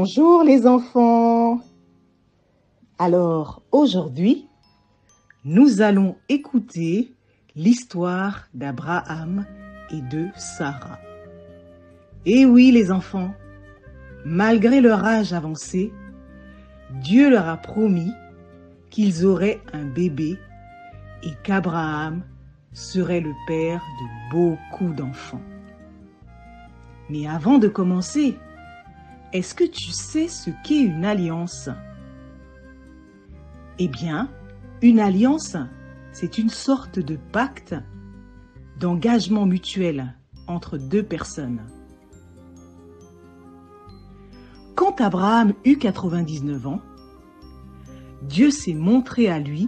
Bonjour les enfants. Alors aujourd'hui, nous allons écouter l'histoire d'Abraham et de Sarah. Et oui les enfants, malgré leur âge avancé, Dieu leur a promis qu'ils auraient un bébé et qu'Abraham serait le père de beaucoup d'enfants. Mais avant de commencer, est-ce que tu sais ce qu'est une alliance? Eh bien, une alliance, c'est une sorte de pacte, d'engagement mutuel entre deux personnes. Quand Abraham eut 99 ans, Dieu s'est montré à lui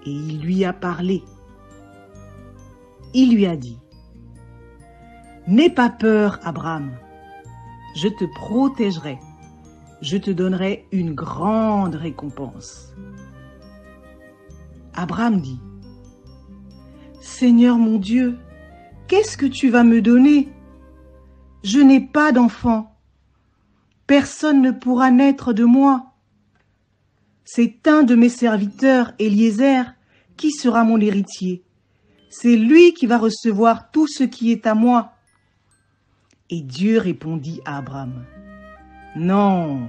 et il lui a parlé. Il lui a dit: « N'aie pas peur, Abraham. Je te protégerai, je te donnerai une grande récompense. » Abraham dit: « Seigneur mon Dieu, qu'est-ce que tu vas me donner? Je n'ai pas d'enfant. Personne ne pourra naître de moi. C'est un de mes serviteurs, Eliezer, qui sera mon héritier. C'est lui qui va recevoir tout ce qui est à moi. » Et Dieu répondit à Abraham: « Non,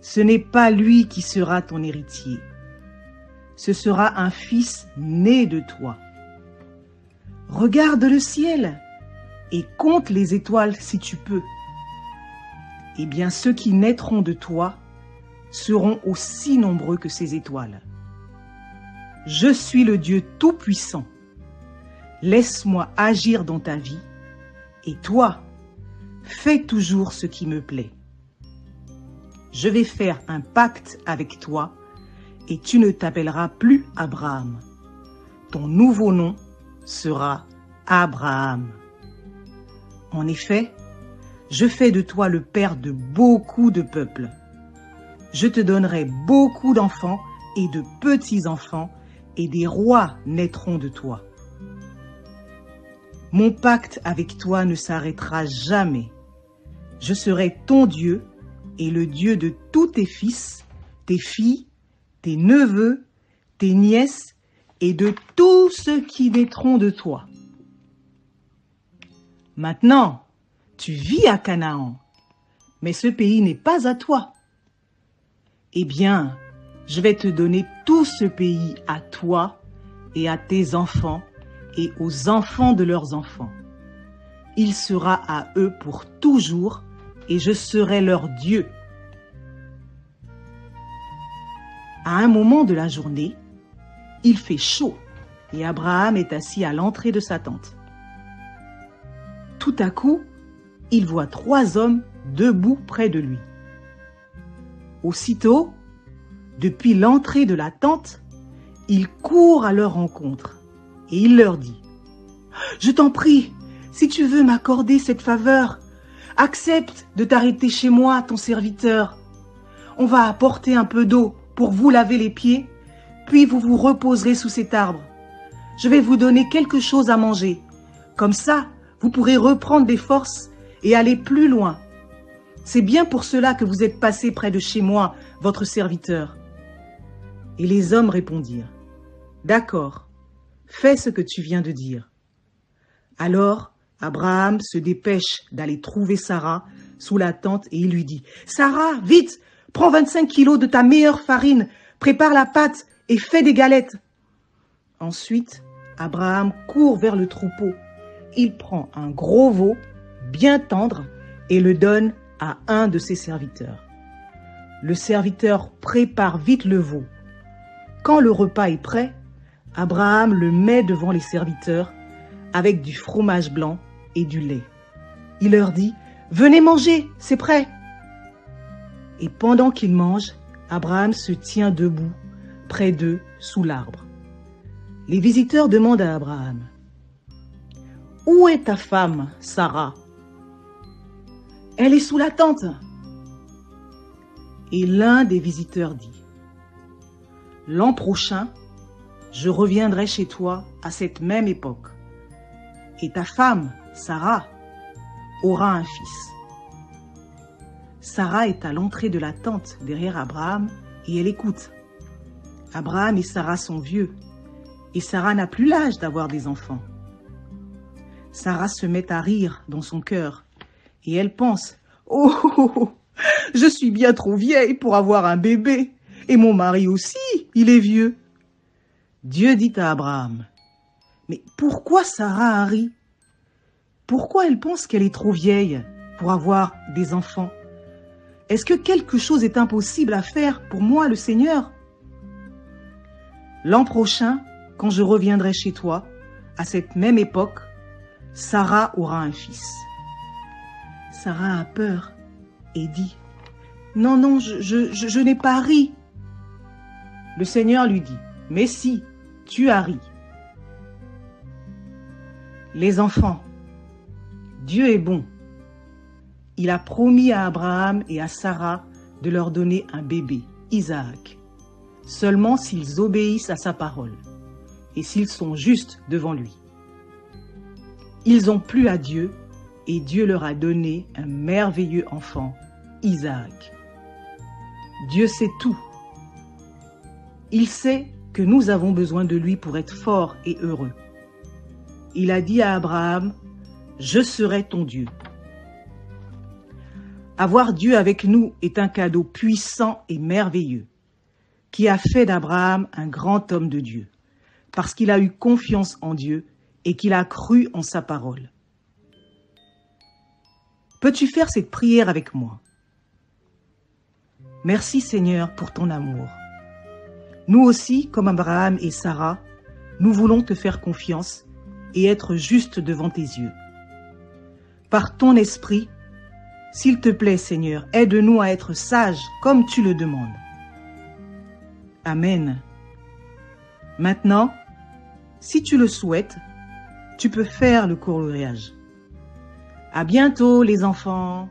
ce n'est pas lui qui sera ton héritier. Ce sera un fils né de toi. Regarde le ciel et compte les étoiles si tu peux. Eh bien, ceux qui naîtront de toi seront aussi nombreux que ces étoiles. Je suis le Dieu Tout-Puissant. Laisse-moi agir dans ta vie, et toi, fais toujours ce qui me plaît. Je vais faire un pacte avec toi et tu ne t'appelleras plus Abraham. Ton nouveau nom sera Abraham. En effet, je fais de toi le père de beaucoup de peuples. Je te donnerai beaucoup d'enfants et de petits-enfants et des rois naîtront de toi. Mon pacte avec toi ne s'arrêtera jamais. Je serai ton Dieu et le Dieu de tous tes fils, tes filles, tes neveux, tes nièces et de tous ceux qui naîtront de toi. Maintenant, tu vis à Canaan, mais ce pays n'est pas à toi. Eh bien, je vais te donner tout ce pays à toi et à tes enfants et aux enfants de leurs enfants. Il sera à eux pour toujours et je serai leur Dieu. À un moment de la journée, il fait chaud et Abraham est assis à l'entrée de sa tente. Tout à coup, il voit 3 hommes debout près de lui. Aussitôt, depuis l'entrée de la tente, il court à leur rencontre et il leur dit: « Je t'en prie, si tu veux m'accorder cette faveur, accepte de t'arrêter chez moi, ton serviteur. On va apporter un peu d'eau pour vous laver les pieds, puis vous vous reposerez sous cet arbre. Je vais vous donner quelque chose à manger. Comme ça, vous pourrez reprendre des forces et aller plus loin. C'est bien pour cela que vous êtes passé près de chez moi, votre serviteur. » Et les hommes répondirent: « D'accord, fais ce que tu viens de dire. » Alors, Abraham se dépêche d'aller trouver Sarah sous la tente et il lui dit: « Sarah, vite, prends 25 kilos de ta meilleure farine, prépare la pâte et fais des galettes. » Ensuite, Abraham court vers le troupeau. Il prend un gros veau bien tendre et le donne à un de ses serviteurs. Le serviteur prépare vite le veau. Quand le repas est prêt, Abraham le met devant les serviteurs avec du fromage blanc et du lait. Il leur dit: « Venez manger, c'est prêt. » Et pendant qu'ils mangent, Abraham se tient debout près d'eux sous l'arbre. Les visiteurs demandent à Abraham: « Où est ta femme, Sarah? » « Elle est sous la tente. » Et l'un des visiteurs dit: « L'an prochain, je reviendrai chez toi à cette même époque. Et ta femme, Sarah, aura un fils. » Sarah est à l'entrée de la tente derrière Abraham et elle écoute. Abraham et Sarah sont vieux et Sarah n'a plus l'âge d'avoir des enfants. Sarah se met à rire dans son cœur et elle pense « Oh, oh, oh, je suis bien trop vieille pour avoir un bébé et mon mari aussi, il est vieux. » Dieu dit à Abraham « Mais pourquoi Sarah rit? Pourquoi elle pense qu'elle est trop vieille pour avoir des enfants? Est-ce que quelque chose est impossible à faire pour moi, le Seigneur? L'an prochain, quand je reviendrai chez toi, à cette même époque, Sarah aura un fils. » Sarah a peur et dit « Non, non, je n'ai pas ri. » Le Seigneur lui dit « Mais si, tu as ri. » Les enfants, Dieu est bon. Il a promis à Abraham et à Sarah de leur donner un bébé, Isaac, seulement s'ils obéissent à sa parole et s'ils sont justes devant lui. Ils ont plu à Dieu et Dieu leur a donné un merveilleux enfant, Isaac. Dieu sait tout. Il sait que nous avons besoin de lui pour être forts et heureux. Il a dit à Abraham, « Je serai ton Dieu. » Avoir Dieu avec nous est un cadeau puissant et merveilleux qui a fait d'Abraham un grand homme de Dieu, parce qu'il a eu confiance en Dieu et qu'il a cru en sa parole. Peux-tu faire cette prière avec moi? Merci Seigneur pour ton amour. Nous aussi, comme Abraham et Sarah, nous voulons te faire confiance et être justes devant tes yeux. Par ton esprit, s'il te plaît Seigneur, aide-nous à être sages comme tu le demandes. Amen. Maintenant, si tu le souhaites, tu peux faire le coloriage. À bientôt les enfants.